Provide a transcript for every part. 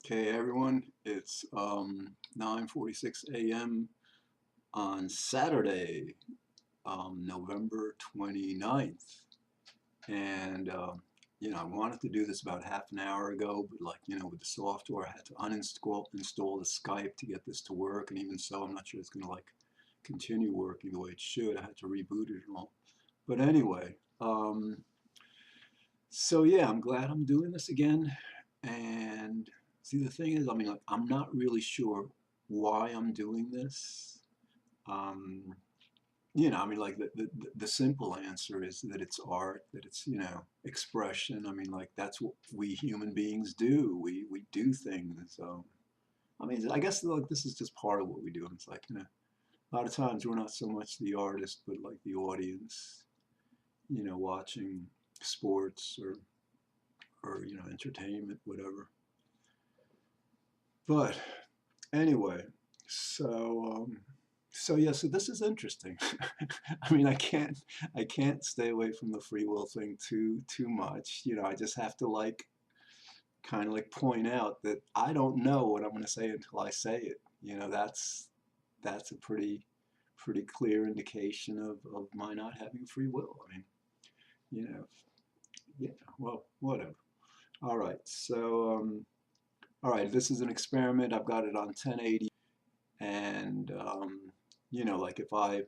Okay, everyone, it's 9:46 a.m. on Saturday, November 29th. And, I wanted to do this about half an hour ago, but with the software, I had to install the Skype to get this to work. And even so, I'm not sure it's going to continue working the way it should. I had to reboot it and all. But anyway, so yeah, I'm glad I'm doing this again. And see, the thing is, I'm not really sure why I'm doing this. Um, the simple answer is that it's art, that it's, expression. That's what we human beings do. We do things. I guess this is just part of what we do. It's a lot of times we're not so much the artist, but like the audience, watching sports or entertainment, whatever. But anyway, so yeah, so this is interesting. I can't stay away from the free will thing too much. I just have to kind of point out that I don't know what I'm going to say until I say it. That's a pretty clear indication of my not having free will. You know, yeah, well, whatever. All right, so all right, this is an experiment. I've got it on 1080, and like if I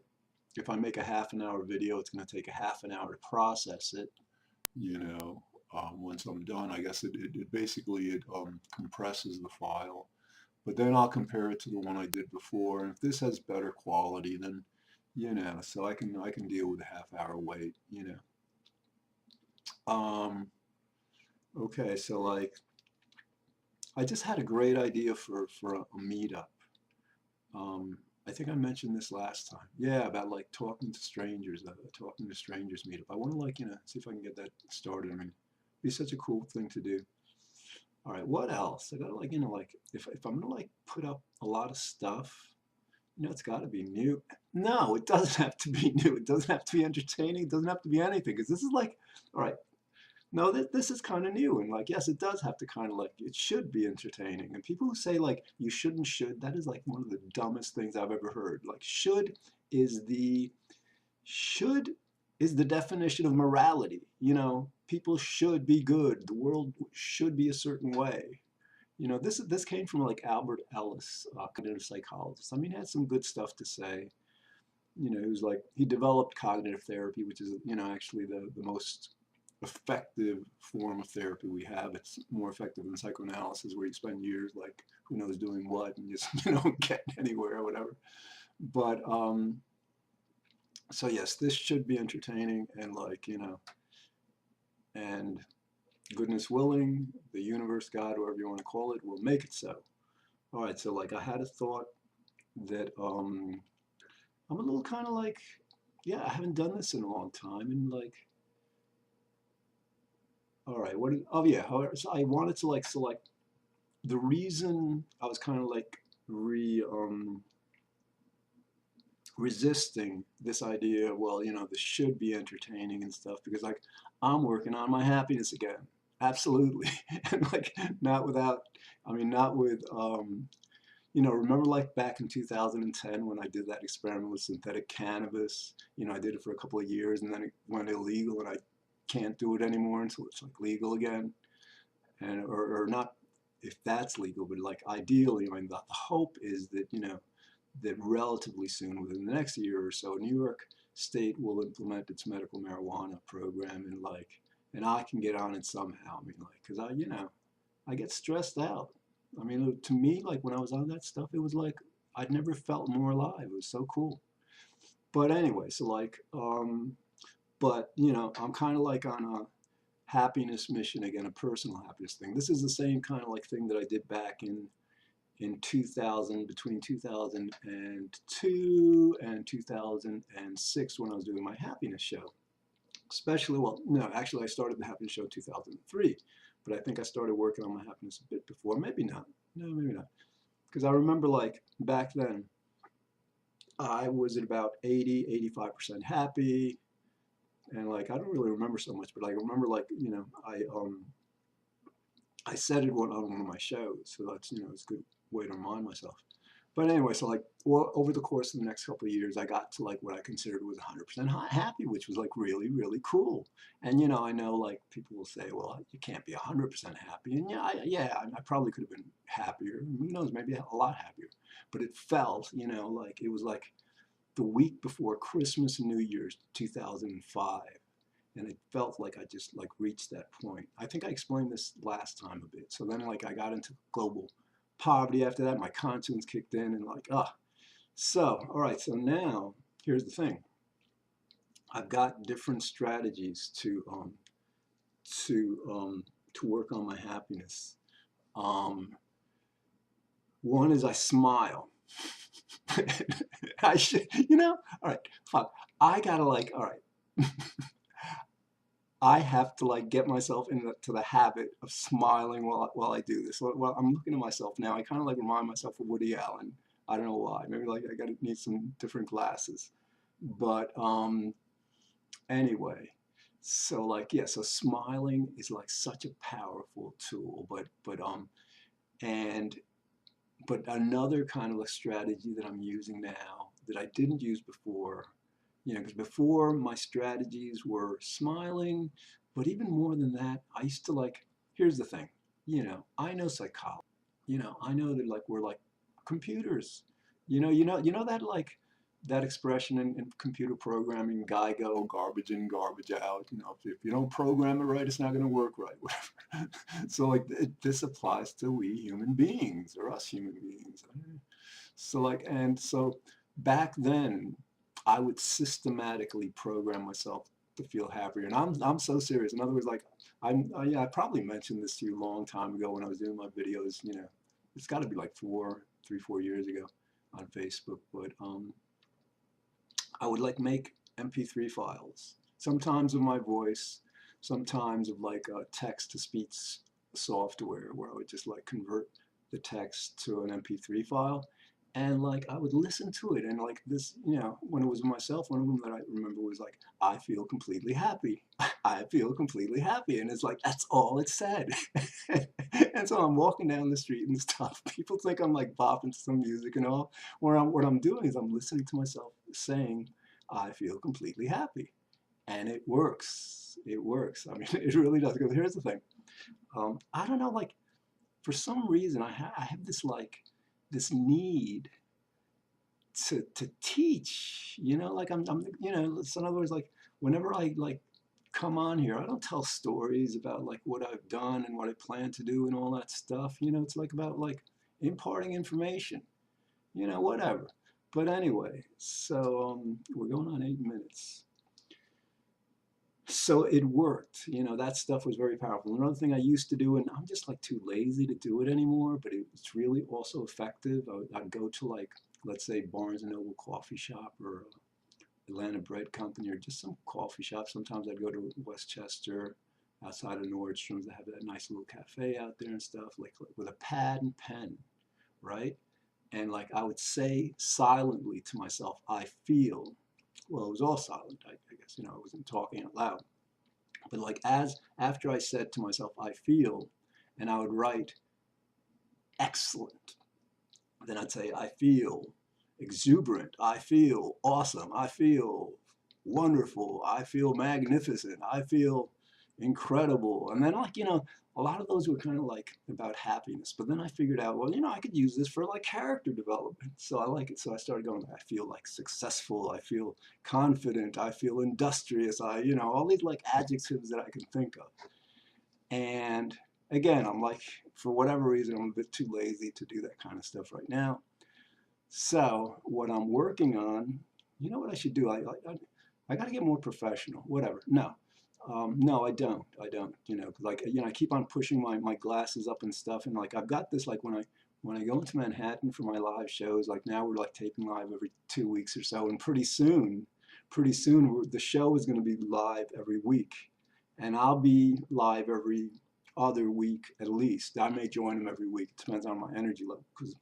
make a half an hour video, it's going to take a half an hour to process it. Once I'm done, I guess it basically compresses the file, but then I'll compare it to the one I did before. And if this has better quality, then so I can deal with a half hour wait. Okay, so I just had a great idea for a meetup. I think I mentioned this last time. Yeah, about talking to strangers, meetup. I want to see if I can get that started. It'd be such a cool thing to do. All right, what else? I gotta if I'm gonna put up a lot of stuff, it's got to be new. No, it doesn't have to be new. It doesn't have to be entertaining. It doesn't have to be anything, because this is all right. No, this is kind of new, and yes, it does have to kind of it should be entertaining. And people who say you shouldn't should, that is one of the dumbest things I've ever heard. Is the should is the definition of morality. People should be good. The world should be a certain way. This came from Albert Ellis, cognitive psychologist. He had some good stuff to say. He developed cognitive therapy, which is actually the most effective form of therapy we have. It's more effective than psychoanalysis, where you spend years who knows doing what and just don't get anywhere or whatever. But so yes, this should be entertaining, and and goodness willing, the universe, God, whatever you want to call it, will make it so. All right, so I had a thought that I'm a little kind of yeah, I haven't done this in a long time, and all right, oh yeah, so I wanted to select the reason I was kind of resisting this idea. Well, this should be entertaining and stuff, because I'm working on my happiness again. Absolutely. And not without, not with remember back in 2010 when I did that experiment with synthetic cannabis. I did it for a couple of years, and then it went illegal, and I can't do it anymore until it's legal again. And or not if that's legal, but ideally, the hope is that that relatively soon, within the next year or so, New York State will implement its medical marijuana program, and I can get on it somehow. Because I get stressed out. To me, when I was on that stuff, it was I'd never felt more alive. It was so cool. But anyway, so but I'm kind of on a happiness mission again, a personal happiness thing. This is the same kind of thing that I did back in 2000, between 2002 and 2006, when I was doing my happiness show. Especially, well, no, actually I started the happiness show in 2003, but I think I started working on my happiness a bit before. Maybe not. No, maybe not. Because I remember back then, I was at about 85% happy, and I don't really remember so much, but I remember I said it on one of my shows, so that's, it's a good way to remind myself. But anyway, so like over the course of the next couple of years, I got to like what I considered was 100% happy, which was like really, really cool. And I know like people will say, well, you can't be 100% happy. And I probably could have been happier. Who knows, maybe a lot happier. But it felt, like it was like the week before Christmas and New Year's 2005. And it felt like I just like reached that point. I think I explained this last time a bit. So then like I got into global poverty after that. My conscience kicked in and like, So, all right, so now here's the thing. I've got different strategies to work on my happiness. One is I smile. I should, all right, fuck. I gotta like, all right. I have to like get myself into the habit of smiling while I do this. While I'm looking at myself now, I kind of like remind myself of Woody Allen. I don't know why. Maybe like I gotta need some different glasses. But anyway, so like yeah, so smiling is like such a powerful tool. And but another kind of a strategy that I'm using now that I didn't use before, because before my strategies were smiling, but even more than that, I used to like, here's the thing, I know psychology, I know that like we're like computers, that like that expression in computer programming, GIGO, garbage in, garbage out, if you don't program it right, it's not going to work right, whatever. So like this applies to we human beings or us human beings. So like, and so back then, I would systematically program myself to feel happier. And I'm so serious. In other words, like I probably mentioned this to you a long time ago when I was doing my videos. It's got to be like 4 years ago on Facebook. But I would like make MP3 files, sometimes of my voice, sometimes of like text to speech software, where I would just like convert the text to an MP3 file. And like I would listen to it, and like this, when it was myself, one of them that I remember was like, I feel completely happy. I feel completely happy. And it's like, that's all it said. And so I'm walking down the street and stuff. People think I'm like bopping to some music and all. What I'm doing is I'm listening to myself saying, I feel completely happy. And it works. It works. I mean, it really does. Because here's the thing. I don't know, like, for some reason, I have this like, this need to teach, like I'm so in other words, like whenever I like come on here, I don't tell stories about like what I've done and what I plan to do and all that stuff. It's like about like imparting information, whatever. But anyway, so we're going on 8 minutes. So it worked, that stuff was very powerful. Another thing I used to do, and I'm just like too lazy to do it anymore, but it's really also effective. I'd go to like, let's say Barnes and Noble coffee shop or Atlanta Bread Company or just some coffee shop. Sometimes I'd go to Westchester outside of Nordstrom's. They have that nice little cafe out there and stuff, like with a pad and pen, right? And like I would say silently to myself, I feel, well, it was all silent, I guess, I wasn't talking out loud. But like after I said to myself, I feel, and I would write excellent, then I'd say, I feel exuberant, I feel awesome, I feel wonderful, I feel magnificent, I feel incredible. And then like, a lot of those were kind of like about happiness. But then I figured out, well, I could use this for like character development. So I like it. So I started going, I feel like successful, I feel confident, I feel industrious, all these like adjectives that I can think of. And again, I'm like, for whatever reason, I'm a bit too lazy to do that kind of stuff right now. So what I'm working on, what I should do? I got to get more professional. Whatever. No, no, I don't. Like I keep on pushing my glasses up and stuff, and like I've got this like when I go into Manhattan for my live shows. Like now we're like taping live every 2 weeks or so, and pretty soon, the show is going to be live every week, and I'll be live every other week at least. I may join them every week. It depends on my energy level because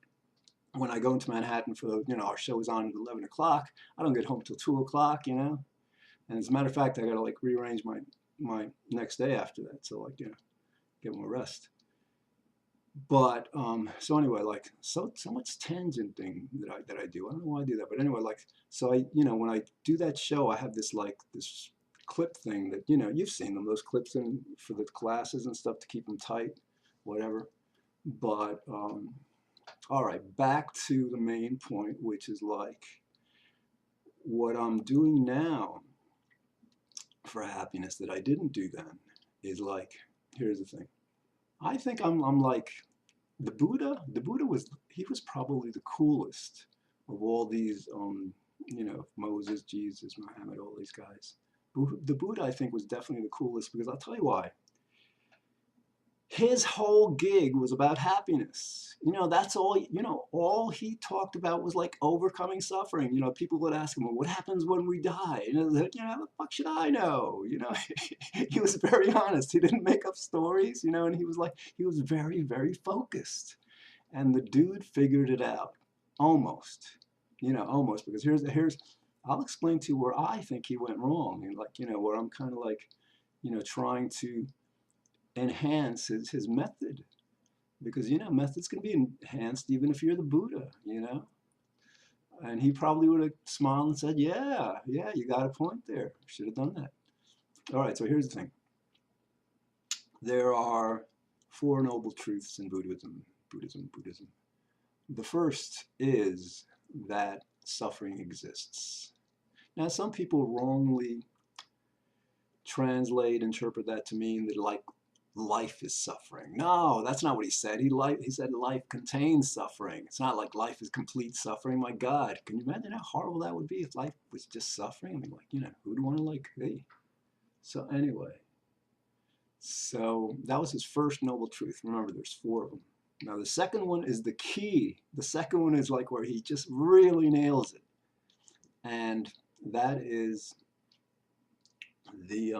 when I go into Manhattan for, our show is on at 11 o'clock, I don't get home till 2 o'clock, And as a matter of fact, I got to like rearrange my next day after that. So like, get more rest. But so anyway, like so much tangenting that I do. I don't know why I do that, but anyway, like so I when I do that show, I have this like this clip thing that you've seen them, those clips in for the classes and stuff to keep them tight, whatever. But all right, back to the main point, which is like what I'm doing now for happiness that I didn't do then is like, here's the thing. I think I'm like the Buddha. The Buddha was probably the coolest of all these Moses, Jesus, Muhammad, all these guys. The Buddha, I think, was definitely the coolest because I'll tell you why. His whole gig was about happiness. That's all he talked about was like overcoming suffering. People would ask him, well, what happens when we die? Like, how the fuck should I know? He was very honest. He didn't make up stories, and he was very, very focused. And the dude figured it out. Almost. Almost. Because I'll explain to you where I think he went wrong. And like, where I'm kind of like, trying to enhance his method, because methods can be enhanced even if you're the Buddha. And he probably would have smiled and said, yeah, you got a point there, should have done that. All right, so here's the thing. There are four noble truths in Buddhism. The first is that suffering exists. Now, some people wrongly interpret that to mean that like life is suffering. No, that's not what he said. He said life contains suffering. It's not like life is complete suffering. My God, can you imagine how horrible that would be if life was just suffering? I mean, like, who'd want to like, hey. So anyway, so that was his first noble truth. Remember, there's four of them. Now the second one is the key. The second one is like where he just really nails it. And that is the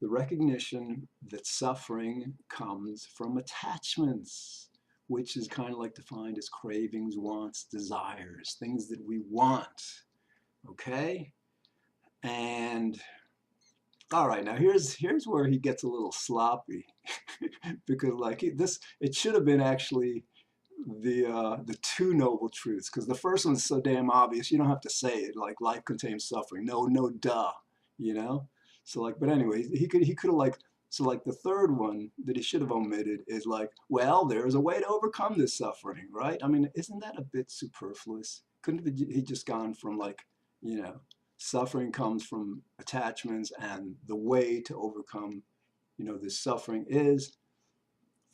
recognition that suffering comes from attachments, which is kind of like defined as cravings, wants, desires, things that we want. Okay? And all right, now here's where he gets a little sloppy because like it should have been actually the two noble truths, because the first one's so damn obvious you don't have to say it, like life contains suffering. No, duh, you know. So like, but anyway, he could have like, so like the third one that he should have omitted is like, well, there's a way to overcome this suffering, right? I mean, isn't that a bit superfluous? Couldn't he just gone from like, suffering comes from attachments, and the way to overcome, this suffering is,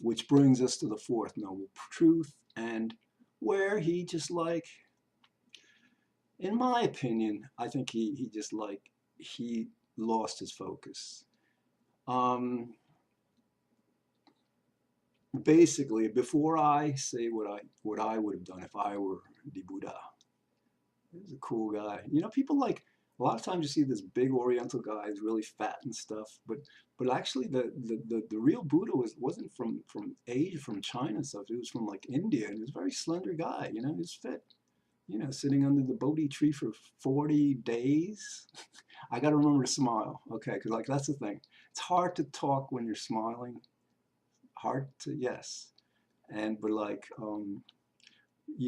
which brings us to the fourth noble truth, and where he just like, in my opinion, I think he just like, he lost his focus. Basically, before I say what I would have done if I were the Buddha, he's a cool guy. People like, a lot of times you see this big Oriental guy who's really fat and stuff, but actually the real Buddha wasn't from Asia, from China and stuff. He was from like India, and he was a very slender guy. He was fit. Sitting under the Bodhi tree for 40 days. I got to remember to smile, okay? Because like that's the thing. It's hard to talk when you're smiling. Hard to, yes, but like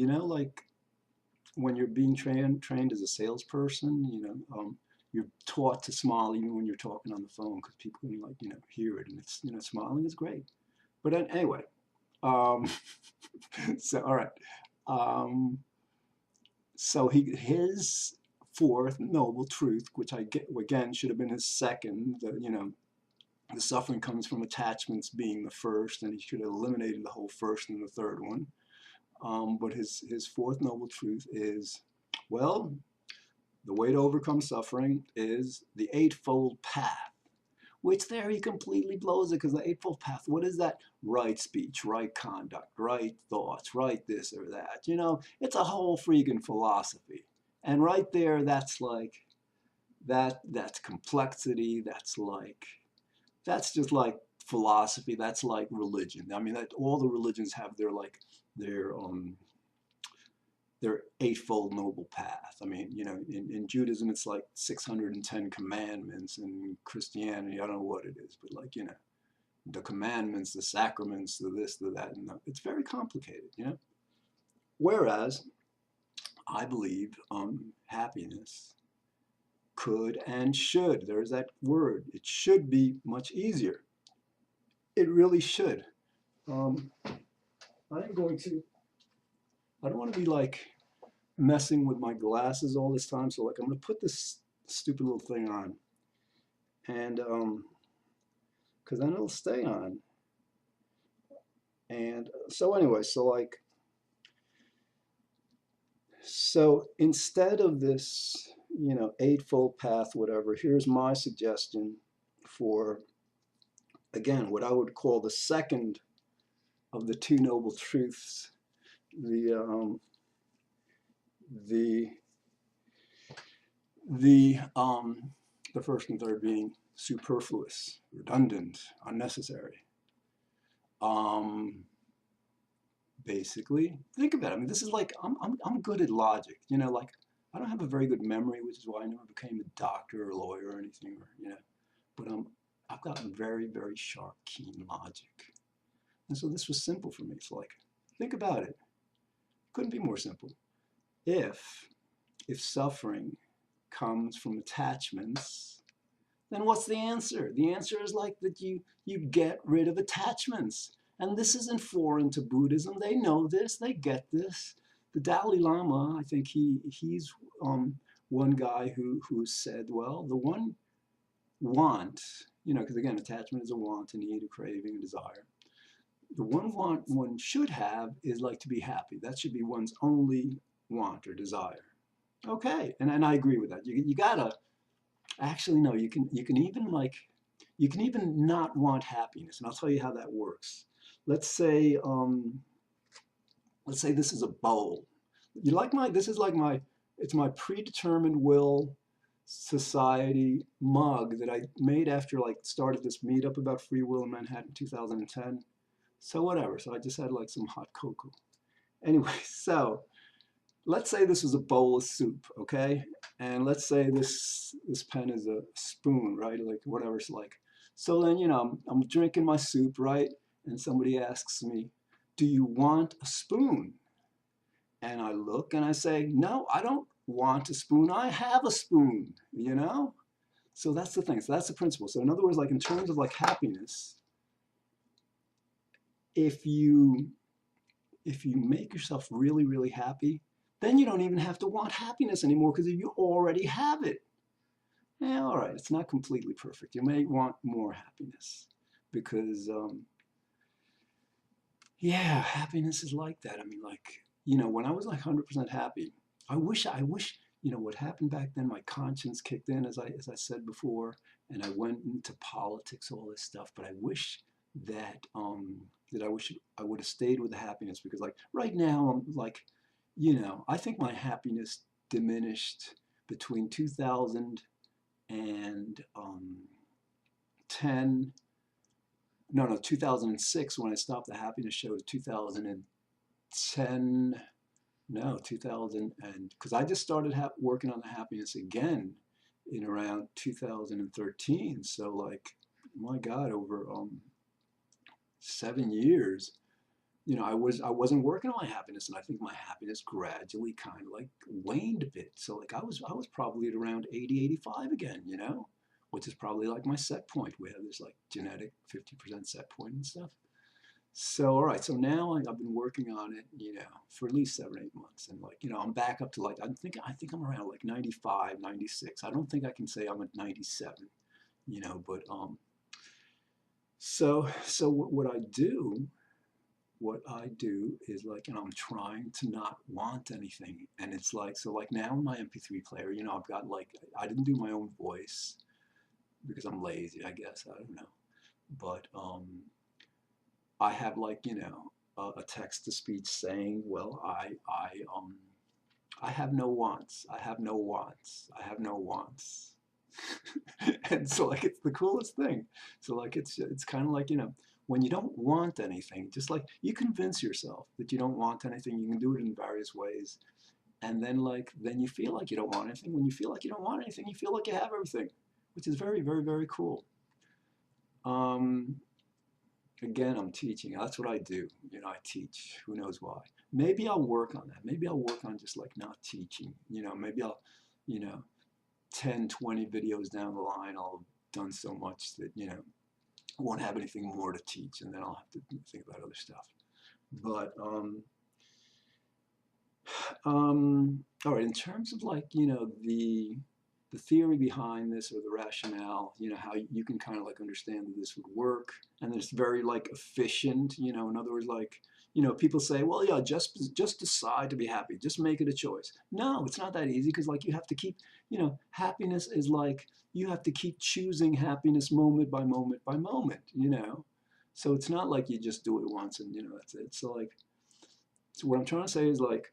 like when you're being trained as a salesperson, you're taught to smile even when you're talking on the phone, because people can like hear it, and it's smiling is great. But anyway, so all right, so his fourth noble truth, which I get again should have been his second, the suffering comes from attachments being the first, and he should have eliminated the whole first and the third one. But his fourth noble truth is, well, the way to overcome suffering is the Eightfold Path, which there he completely blows it, because the Eightfold Path, what is that? Right speech, right conduct, right thoughts, right this or that. It's a whole freaking philosophy. And right there, that's like, that's complexity, that's just like philosophy, that's like religion. I mean, that all the religions have their eightfold noble path. I mean, in Judaism it's like 610 commandments, and Christianity I don't know what it is, but like the commandments, the sacraments, the this, the that, and it's very complicated, you know. Whereas I believe happiness could and should. There's that word. It should be much easier. It really should. I'm going to. I don't want to be like messing with my glasses all this time. So like I'm going to put this stupid little thing on, and because then it'll stay on. And so anyway, so instead of this, you know, eightfold path, whatever, here's my suggestion for, again, what I would call the second of the two noble truths, the first and third being superfluous, redundant, unnecessary. Basically, think about it. I mean, this is like I'm good at logic. You know, like I don't have a very good memory, which is why I never became a doctor or a lawyer or anything. Or you know, but I've got very very sharp, keen logic. And so this was simple for me. It's like, think about it. Couldn't be more simple. If suffering comes from attachments, then what's the answer? The answer is like that you get rid of attachments. And this isn't foreign to Buddhism. They know this. They get this. The Dalai Lama, I think he's one guy who said, well, the one want, you know, because again, attachment is a want, a need, a craving, a desire. The one want one should have is like to be happy. That should be one's only want or desire. Okay, and I agree with that. You gotta, actually no, you can even like, you can even not want happiness, and I'll tell you how that works. Let's say this is a bowl. You like this is like it's my predetermined will society mug that I made after like started this meetup about free will in Manhattan in 2010. So whatever, so I just had like some hot cocoa. Anyway, so let's say this is a bowl of soup, okay? And let's say this pen is a spoon, right? Like whatever it's like. So then, you know, I'm drinking my soup, right? And somebody asks me, do you want a spoon? And I look and I say, no, I don't want a spoon. I have a spoon, you know? So that's the thing. So that's the principle. So in other words, like in terms of like happiness, if you make yourself really, really happy, then you don't even have to want happiness anymore because you already have it. Yeah, all right, it's not completely perfect. You may want more happiness because, yeah, happiness is like that. I mean, like, you know, when I was like 100% happy, I wish, you know, what happened back then, my conscience kicked in, as I said before, and I went into politics, all this stuff, but I wish that, I would have stayed with the happiness because like right now I'm like, you know, I think my happiness diminished between 2000 and 2006 when I stopped the happiness show, 2010, no, 2000, and because I just started working on the happiness again in around 2013. So like, my God, over 7 years, you know, I wasn't working on my happiness, and I think my happiness gradually kind of like waned a bit. So like I was probably at around 80, 85 again, you know, which is probably like my set point. We have this like genetic 50% set point and stuff. So all right, so now I've been working on it, you know, for at least 7, 8 months, and like, you know, I'm back up to like I think I'm around like 95, 96. I don't think I can say I'm at 97, you know, but so what I do is like, you know, I'm trying to not want anything. And it's like, so like now in my MP3 player, you know, I've got like, I didn't do my own voice because I'm lazy, I guess, I don't know. But I have like, you know, a text to speech saying, well, I have no wants. I have no wants. I have no wants. And so like it's the coolest thing. So like it's kind of like, you know, when you don't want anything, just like you convince yourself that you don't want anything, you can do it in various ways. And then like then you feel like you don't want anything. When you feel like you don't want anything, you feel like you have everything, which is very, very, very cool. again, I'm teaching. That's what I do. You know, I teach. Who knows why? Maybe I'll work on that. Maybe I'll work on just like not teaching. You know, maybe I'll, you know, 10, 20 videos down the line, I'll have done so much that, you know, I won't have anything more to teach, and then I'll have to think about other stuff. But all right, in terms of like, you know, the theory behind this or the rationale, you know, how you can kind of like understand that this would work, and it's very like efficient, you know, in other words, like, you know, people say, well, yeah, just decide to be happy, just make it a choice. No, it's not that easy, because like you have to keep, you know, happiness is like you have to keep choosing happiness moment by moment by moment, you know. So it's not like you just do it once and, you know, that's it. So like, so what I'm trying to say is like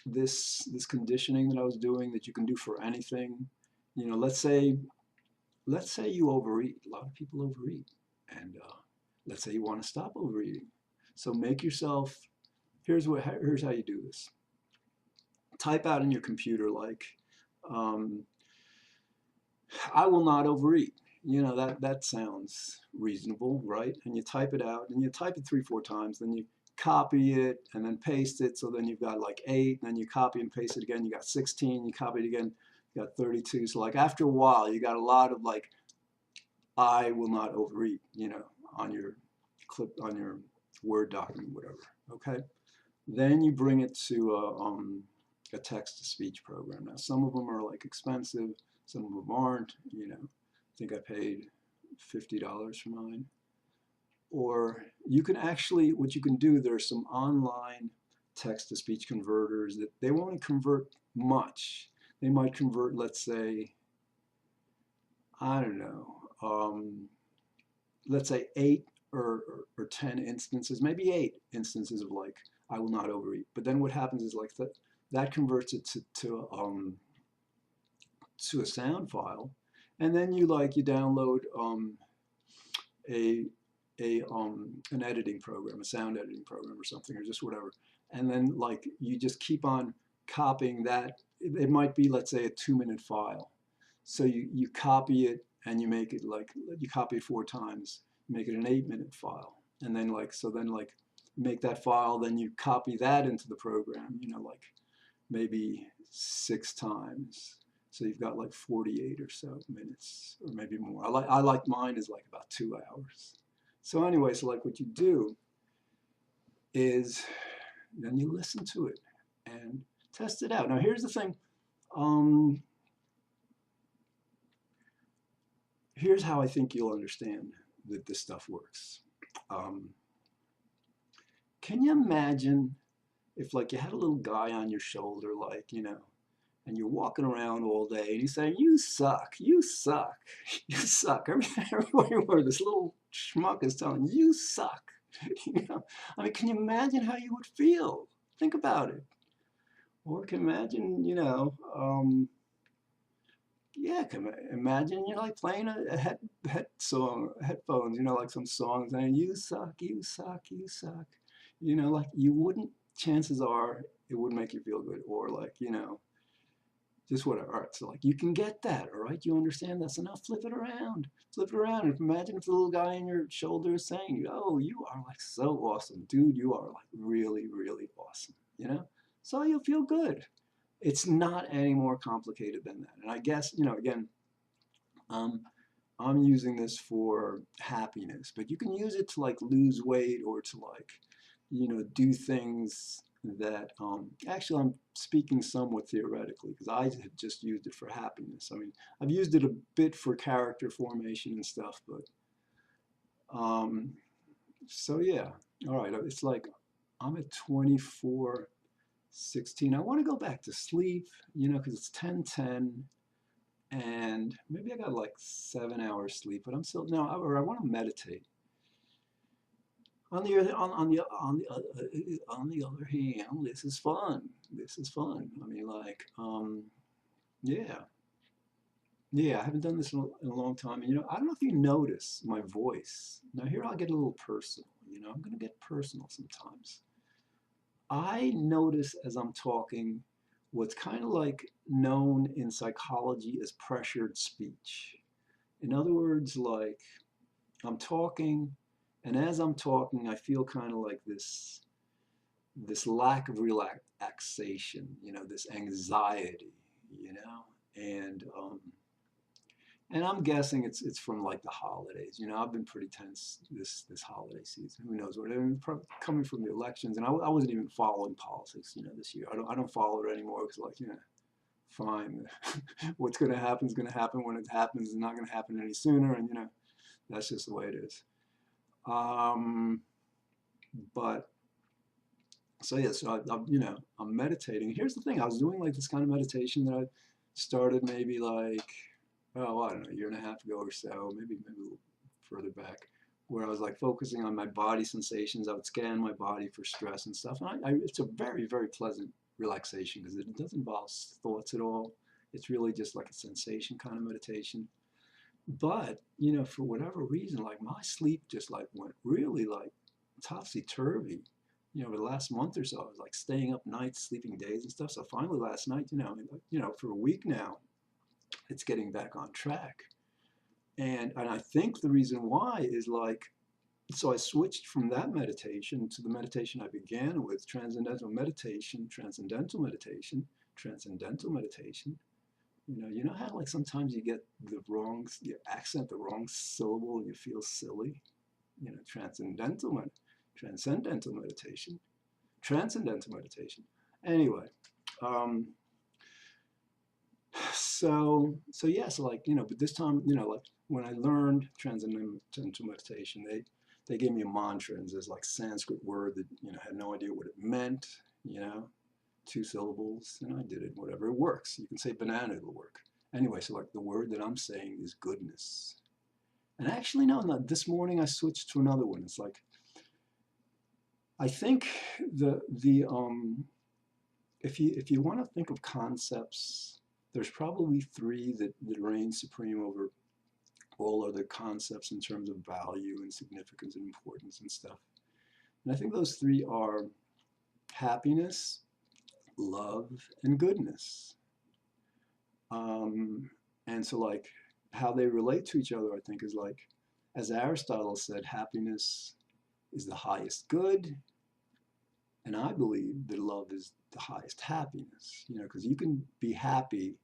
this conditioning that I was doing that you can do for anything. You know, let's say you overeat. A lot of people overeat, and let's say you want to stop overeating. So make yourself. Here's how you do this. Type out in your computer like, um, I will not overeat. You know, that sounds reasonable, right? And you type it out, and you type it 3, 4 times, then you copy it and then paste it. So then you've got like 8, and then you copy and paste it again. You got 16. You copy it again. You got 32. So like after a while, you got a lot of like, I will not overeat, you know, on your on your Word document, whatever. Okay. Then you bring it to a text-to-speech program. Now, some of them are like expensive, some of them aren't. You know, I think I paid $50 for mine. Or you can actually, what you can do, there's some online text-to-speech converters that they won't convert much. They might convert, let's say, I don't know, let's say 8 or 10 instances, maybe 8 instances of like, I will not overeat. But then what happens is like that converts it to a sound file, and then you download a an editing program, a sound editing program or something, or just whatever, and then like you just keep on copying that. It might be, let's say, a 2-minute file, so you copy it and you make it like, you copy it 4 times, make it an 8-minute file, and then like, so then like make that file, then you copy that into the program, you know, like maybe 6 times. So you've got like 48 or so minutes, or maybe more. I like mine is like about 2 hours. So anyway, so like what you do is then you listen to it and test it out. Now here's the thing. Here's how I think you'll understand that this stuff works. Can you imagine if like you had a little guy on your shoulder, like, you know, and you're walking around all day and he's saying, you suck, you suck, you suck. Everywhere this little schmuck is telling you suck. You know, I mean, can you imagine how you would feel? Think about it. Or can imagine, you know, yeah, can imagine you're like playing a headphones, you know, like some songs, and you suck, you suck, you suck. You know, like you wouldn't, chances are it wouldn't make you feel good, or like, you know, just whatever. All right, so like you can get that, all right? You understand that. So now flip it around. Flip it around. And imagine if the little guy on your shoulder is saying, oh, you are like so awesome. Dude, you are like really, really awesome, you know? So you'll feel good. It's not any more complicated than that. And I guess, you know, again, um, I'm using this for happiness, but you can use it to like lose weight, or to like, you know, do things that actually I'm speaking somewhat theoretically, because I had just used it for happiness. I mean, I've used it a bit for character formation and stuff, but so yeah. All right, it's like I'm at 24:16. I want to go back to sleep, you know, because it's 10:10, and maybe I got like 7 hours sleep, but I'm still, no, or I want to meditate. On the other hand, this is fun. This is fun. I mean, like, yeah, yeah. I haven't done this in a long time, and you know, I don't know if you notice my voice. Now here I'll get a little personal. You know, I'm gonna get personal sometimes. I notice as I'm talking what's kind of like known in psychology as pressured speech. In other words, like I'm talking, And as I'm talking, I feel kind of like this lack of relaxation, you know, this anxiety, you know, and I'm guessing it's from like the holidays. You know, I've been pretty tense this holiday season. Who knows what? And coming from the elections, and I wasn't even following politics, you know, this year. I don't follow it anymore because, like, you know, fine, what's going to happen is going to happen when it happens. It's not going to happen any sooner, and you know, that's just the way it is. But so yeah, so you know, I'm meditating. Here's the thing: I was doing like this kind of meditation that I started maybe like, oh, I don't know, a year and a half ago or so, maybe a little further back, where I was like focusing on my body sensations. I would scan my body for stress and stuff, and it's a very, very pleasant relaxation because it doesn't involve thoughts at all. It's really just like a sensation kind of meditation. But you know, for whatever reason, like my sleep just like went really like topsy-turvy. You know, over the last month or so, I was like staying up nights, sleeping days and stuff. So finally last night, you know, for a week now, it's getting back on track. And I think the reason why is like, so I switched from that meditation to the meditation I began with, transcendental meditation, transcendental meditation, transcendental meditation. You know how like sometimes you get you accent the wrong syllable and you feel silly? You know, transcendental meditation, transcendental meditation. Anyway, um, so yeah, so like, you know, but this time, you know, like when I learned transcendental meditation, they gave me a mantra, and there's like Sanskrit word that, you know, had no idea what it meant, you know, 2 syllables, and I did it, whatever, it works. You can say banana, it'll work. Anyway, so like the word that I'm saying is goodness. And actually, no, not this morning I switched to another one. It's like, I think if you want to think of concepts, there's probably 3 that reign supreme over all other concepts in terms of value and significance and importance and stuff. And I think those 3 are happiness, love, and goodness. And so like how they relate to each other, I think, is like, as Aristotle said, happiness is the highest good, and I believe that love is the highest happiness, you know, because you can be happy,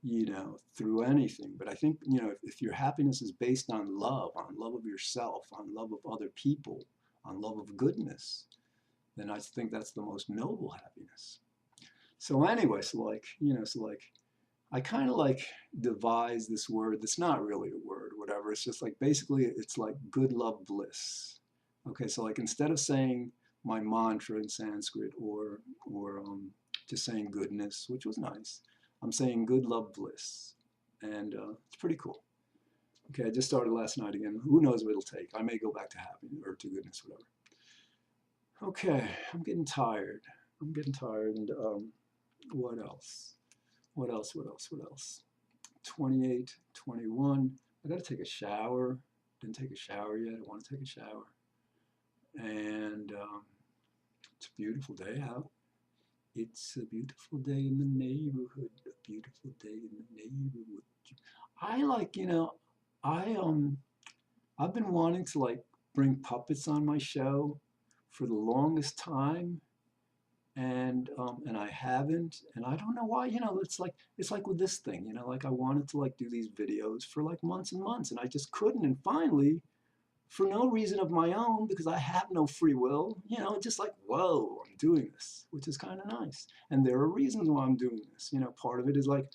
you know, through anything. But I think, you know, if your happiness is based on love of yourself, on love of other people, on love of goodness, then I think that's the most noble happiness. So anyway, so like, you know, so like, I kind of like devised this word that's not really a word, whatever. It's just like, basically, it's like good, love, bliss. Okay, so like instead of saying my mantra in Sanskrit or just saying goodness, which was nice, I'm saying good, love, bliss. And it's pretty cool. Okay, I just started last night again. Who knows what it'll take? I may go back to happiness or to goodness, whatever. Okay, I'm getting tired. And what else? What else? 28, 21. I got to take a shower. Didn't take a shower yet. I want to take a shower. And it's a beautiful day out. It's a beautiful day in the neighborhood. A beautiful day in the neighborhood. I like, you know, I've been wanting to like bring puppets on my show for the longest time, and I haven't, and I don't know why. You know, it's like with this thing, you know, like I wanted to like do these videos for like months and months, and I just couldn't. And finally, for no reason of my own, because I have no free will, you know, just like, whoa, I'm doing this, which is kind of nice. And there are reasons why I'm doing this. You know, part of it is like,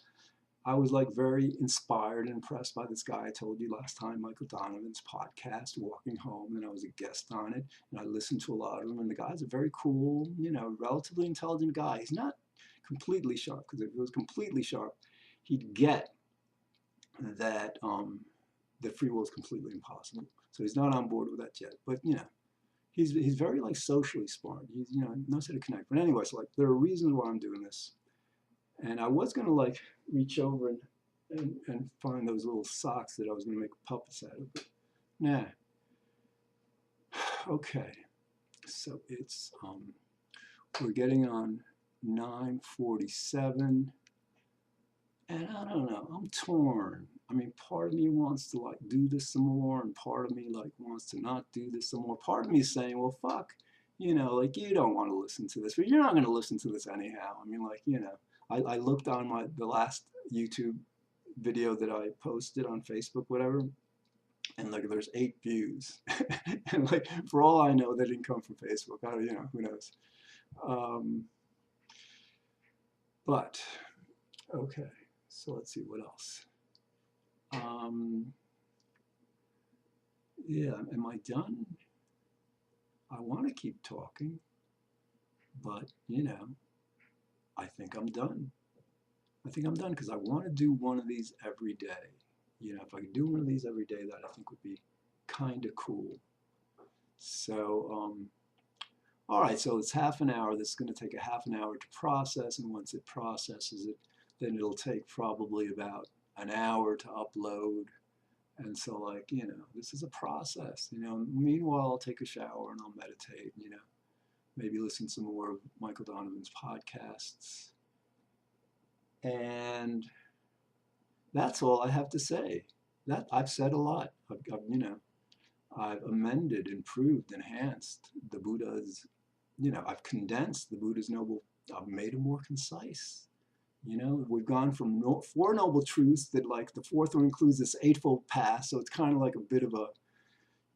I was like very inspired and impressed by this guy I told you last time, Michael Donovan's podcast, Walking Home, and I was a guest on it, and I listened to a lot of them, and the guy's a very cool, you know, relatively intelligent guy. He's not completely sharp, because if he was completely sharp, he'd get that that free will is completely impossible. So he's not on board with that yet. But, you know, he's very like socially smart. He's, you know, knows how to connect. But anyway, so like there are reasons why I'm doing this. And I was going to like reach over and find those little socks that I was going to make puppets out of. But nah. Okay. So it's, we're getting on 9:47. And I don't know, I'm torn. I mean, part of me wants to like do this some more, and part of me like wants to not do this some more. Part of me is saying, well, fuck, like you don't want to listen to this, but you're not going to listen to this anyhow. I mean, like, I looked on the last YouTube video that I posted on Facebook, whatever, and like there's 8 views, and like for all I know, they didn't come from Facebook. I don't, who knows? Um, but okay, so let's see what else. Yeah, am I done? I want to keep talking, but I think I'm done. I think I'm done because I want to do one of these every day. If I could do one of these every day, that I think would be kind of cool. So, all right, so it's half an hour. This is going to take a half an hour to process, and once it processes it, then it'll take probably about an hour to upload. And so, like, this is a process. Meanwhile, I'll take a shower and I'll meditate, maybe listen to some more of Michael Donovan's podcasts. And that's all I have to say. That I've said a lot. I've amended, improved, enhanced the Buddha's, I've condensed the Buddha's noble, I've made it more concise. We've gone from 4 noble truths that like the 4th one includes this 8-fold path, so it's kind of like a bit of a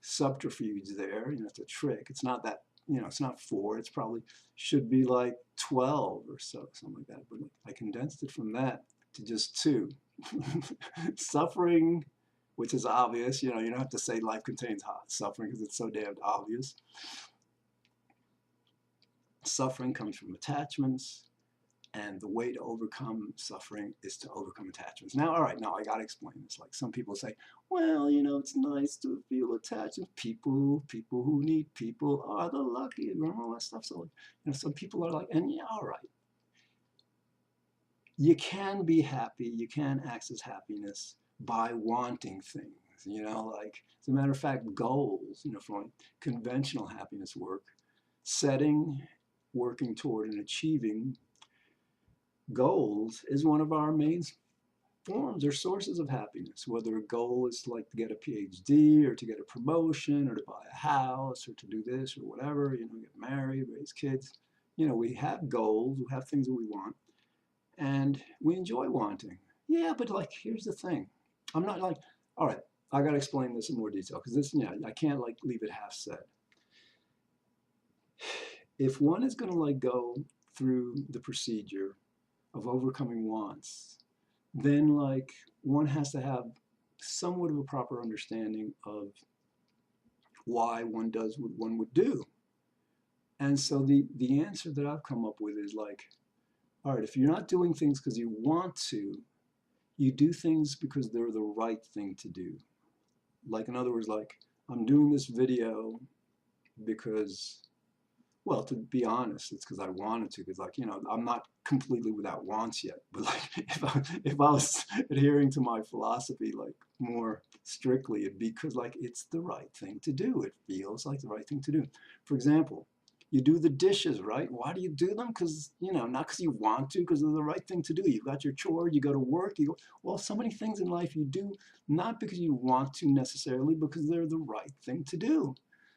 subterfuge there. It's a trick. It's not that, it's not 4. It's probably should be like 12 or so, something like that. But I condensed it from that to just 2. Suffering, which is obvious. You don't have to say life contains suffering because it's so damn obvious. Suffering comes from attachments. And the way to overcome suffering is to overcome attachments. Now, all right, now I got to explain this. Like some people say, well, it's nice to feel attached to people. People who need people are the lucky, and all that stuff. So, some people are like, and yeah, all right. You can be happy. You can access happiness by wanting things. Like as a matter of fact, goals. From conventional happiness work, setting, working toward, and achieving goals is one of our main forms or sources of happiness. Whether a goal is like to get a PhD or to get a promotion or to buy a house or to do this or whatever, get married, raise kids. We have goals, we have things that we want, and we enjoy wanting. Yeah, but like here's the thing. I'm not like, all right, I got to explain this in more detail because this, I can't like leave it half said. If one is going to like go through the procedure of overcoming wants, then like one has to have somewhat of a proper understanding of why one does what one would do. And so the answer that I've come up with is like, all right, if you're not doing things because you want to, you do things because they're the right thing to do. Like in other words, like I'm doing this video because, well, to be honest, it's because I wanted to. Because, like, I'm not completely without wants yet. But like, if I was adhering to my philosophy like more strictly, it'd be because like it's the right thing to do. It feels like the right thing to do. For example, you do the dishes, right? Why do you do them? Because not because you want to, because they're the right thing to do. You've got your chore. You go to work. Well, so many things in life you do not because you want to necessarily, because they're the right thing to do.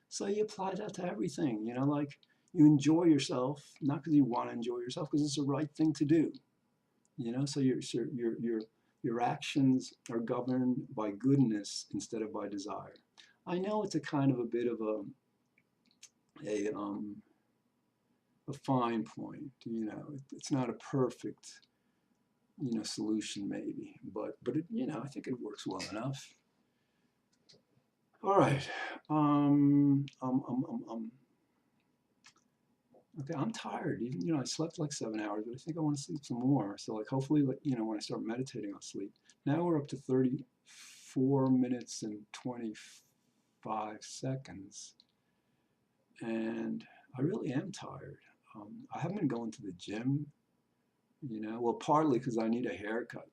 So you apply that to everything. Like. You enjoy yourself, not because you want to enjoy yourself, because it's the right thing to do. So your actions are governed by goodness instead of by desire. I know it's a kind of a bit of a fine point. It's not a perfect solution maybe, but it, I think it works well enough. All right. Okay, I'm tired. Even, I slept like 7 hours, but I think I want to sleep some more. So like hopefully, like, when I start meditating, I'll sleep. Now we're up to 34 minutes and 25 seconds. And I really am tired. I haven't been going to the gym, well, partly because I need a haircut,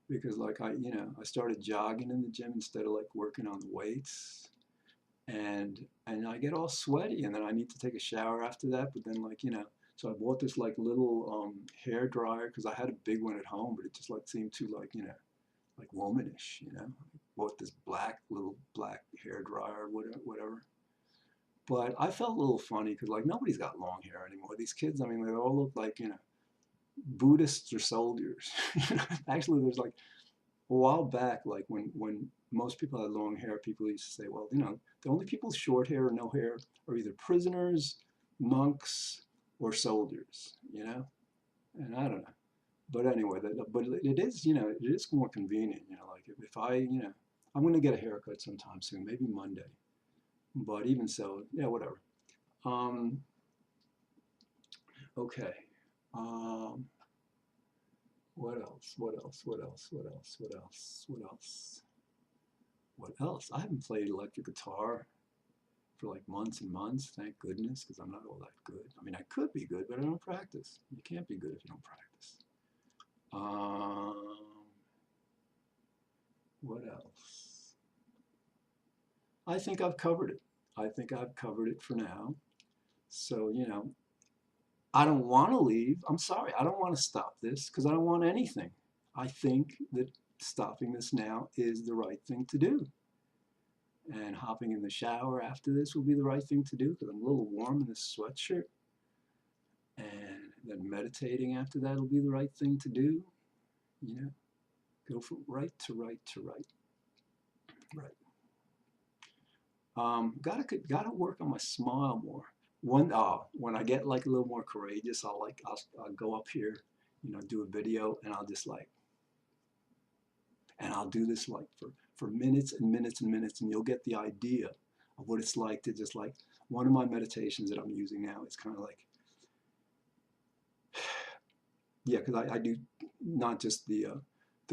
because like I started jogging in the gym instead of like working on the weights. And I get all sweaty, and then I need to take a shower after that. But then, like, So I bought this like little hair dryer because I had a big one at home, but it just like seemed too like, you know, like womanish, you know. Bought this little black hair dryer, whatever. But I felt a little funny because like nobody's got long hair anymore. These kids, I mean, they all look like, you know, Buddhists or soldiers. Actually, there's like a while back, like when most people had long hair, people used to say, well, you know, the only people with short hair or no hair are either prisoners, monks, or soldiers, you know? And I don't know. But anyway, but it is, you know, it is more convenient, you know, like if I, you know, I'm going to get a haircut sometime soon, maybe Monday. But even so, yeah, whatever. Um, okay. Um, what else? What else? What else? What else? What else? What else? What else? I haven't played electric guitar for like months and months, thank goodness, because I'm not all that good. I mean, I could be good, but I don't practice. You can't be good if you don't practice. Um, what else? I think I've covered it. I think I've covered it for now. So, you know, I don't want to leave. I'm sorry. I don't want to stop this because I don't want anything. I think that stopping this now is the right thing to do. And hopping in the shower after this will be the right thing to do because I'm a little warm in this sweatshirt. And then meditating after that will be the right thing to do. You know, go from right to right to right. Right. Gotta work on my smile more. When I get like a little more courageous, I'll go up here, you know, do a video, and I'll just like, and I'll do this like for minutes and minutes and minutes, and you'll get the idea of what it's like to just like one of my meditations that I'm using now. It's kind of like, yeah, because I do not just the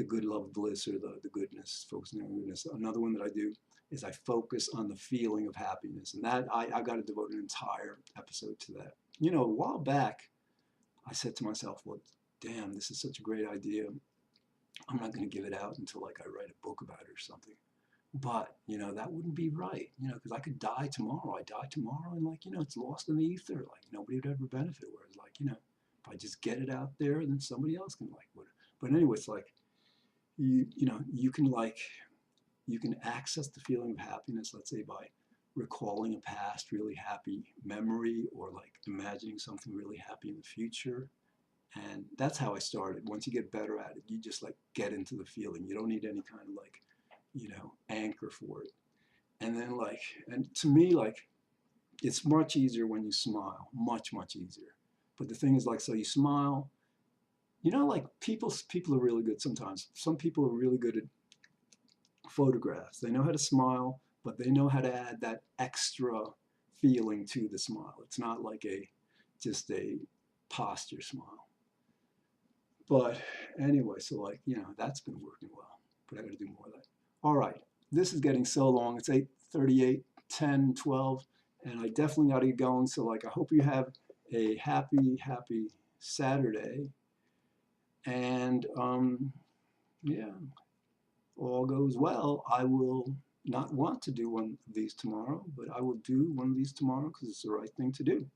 good love bliss or the goodness, focusing on goodness. Another one that I do is I focus on the feeling of happiness. And that I got to devote an entire episode to that. You know, a while back, I said to myself, well, damn, this is such a great idea. I'm not going to give it out until like I write a book about it or something. But, you know, that wouldn't be right, you know, because I could die tomorrow. I die tomorrow and like, you know, it's lost in the ether. Like nobody would ever benefit. Whereas like, you know, if I just get it out there, then somebody else can like, whatever. But anyway, it's like, you know, you can access the feeling of happiness, let's say by recalling a past really happy memory or like imagining something really happy in the future. And that's how I started. Once you get better at it, you just like get into the feeling. You don't need any kind of like, you know, anchor for it. And then like, and to me, like, it's much easier when you smile, much, much easier. But the thing is like, so you smile, you know, like people are really good sometimes. Some people are really good at photographs. They know how to smile, but they know how to add that extra feeling to the smile. It's not like just a posture smile. But anyway, so like, you know, that's been working well, but I got to do more of that. All right, this is getting so long. It's 8:38, 10, 12, and I definitely got to get going. So like, I hope you have a happy, happy Saturday. And yeah, all goes well, I will not want to do one of these tomorrow, but I will do one of these tomorrow because it's the right thing to do.